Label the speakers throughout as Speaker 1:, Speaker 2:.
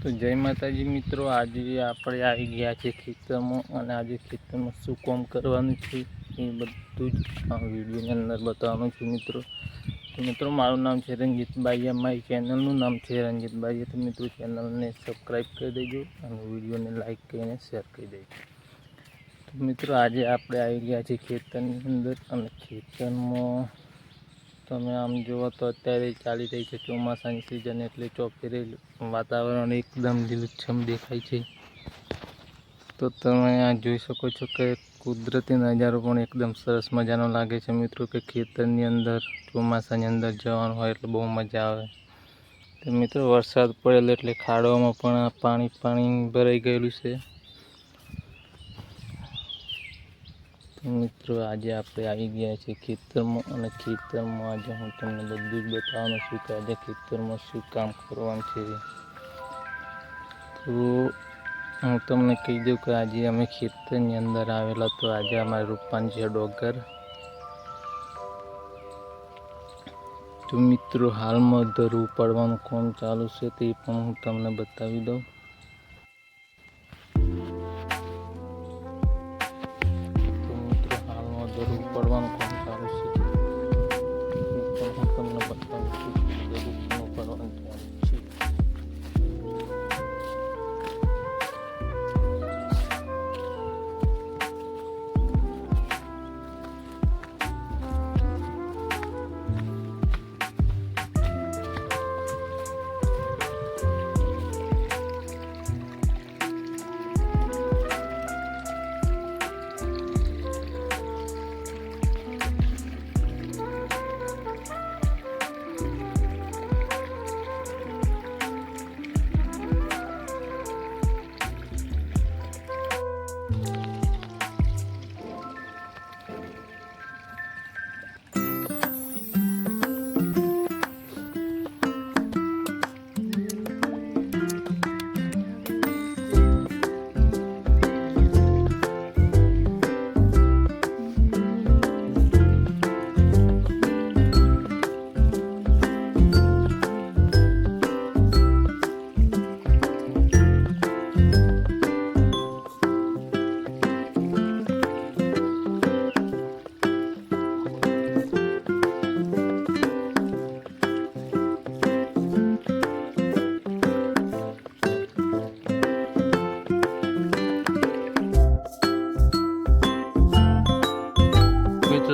Speaker 1: તો જય માતાજી મિત્રો, આજે આપણે આવી ગયા છે ખેતરમાં અને આજે ખેતરમાં શું કામ કરવાનું છે એ બધું જ આ વિડીયોની અંદર બતાવવાનું છે મિત્રો. તો મિત્રો મારું નામ છે રંજીતભાઈ, મારી ચેનલનું નામ છે રંજીતભાઈ. તો મિત્રો ચેનલને સબસ્ક્રાઈબ કરી દેજો અને વિડીયોને લાઈક કરીને શેર કરી દેજો. તો મિત્રો આજે આપણે આવી ગયા છીએ ખેતરની અંદર અને ખેતરમાં તમે આમ જુઓ તો અત્યારે ચાલી રહી છે ચોમાસાની સિઝન, એટલે ચોફેરેલું વાતાવરણ એકદમ લીલુંછમ દેખાય છે. તો તમે આ જોઈ શકો છો કે કુદરતી નજારો પણ એકદમ સરસ મજાનો લાગે છે મિત્રો. કે ખેતરની અંદર ચોમાસાની અંદર જવાનું હોય એટલે બહુ મજા આવે. તો મિત્રો વરસાદ પડેલો એટલે ખાડોમાં પણ પાણી ભરાઈ ગયેલું છે. મિત્રો આજે આપણે આવી ગયા છીએ ખેતરમાં અને ખેતરમાં આજે હું તમને બધું જ બતાવવાનું છું કે આજે ખેતરમાં શું કામ કરવાનું છે. તો હું તમને કહી દઉં કે આજે અમે ખેતરની અંદર આવેલા, તો આજે અમારે રોપવાની છે ડોગર. તો મિત્રો હાલમાં ધરું ઉપાડવાનું કામ ચાલુ છે તે પણ હું તમને બતાવી દઉં. પડવાનું કામ ચાલુ છે પણ હું તમને બતાવું છું જરૂર પડવાનું ચાલુ છે.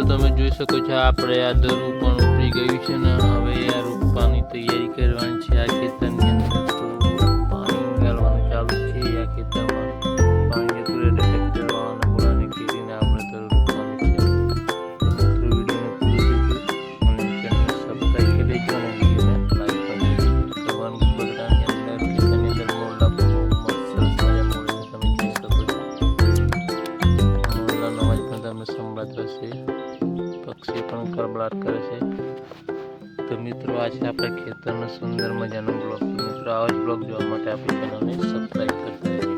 Speaker 1: તમે જોઈ શકો છો આપણે આ ધરું પણ ઉપડી ગયું છે ને હવે આ રોપવાની તૈયારી કરવાની છે. આ ખેતરની અંદર તો પાણી ગાળવાનું ચાલુ છે. આ ખેતરમાં પાણી જતું રહે એટલે ટ્રેક્ટર વાળાને બોલાવીને ખેડીને આપણે ધરું રોપવાનું છે. તો વિડીયોને પૂરું જોજો અને ચેનલને સબસ્ક્રાઈબ કરી દેજો અને વિડીયોને લાઈક કરી દેજો. તો બગડાની અંદર ખેતરની અંદર મોરલા પણ સરસ મજા મળે છે, તમે જોઈ શકો છો. મોરલાનો અવાજ પણ તમને સંભળાતો હશે. પક્ષી પણ કળબળાટ કરે છે. તો મિત્રો આ છે આપણા ખેતરનો સુંદર મજાનો બ્લોગ. મિત્રો આવા જ બ્લોગ જોવા માટે આપણી ચેનલને સબસ્ક્રાઈબ કરતા રહેજો.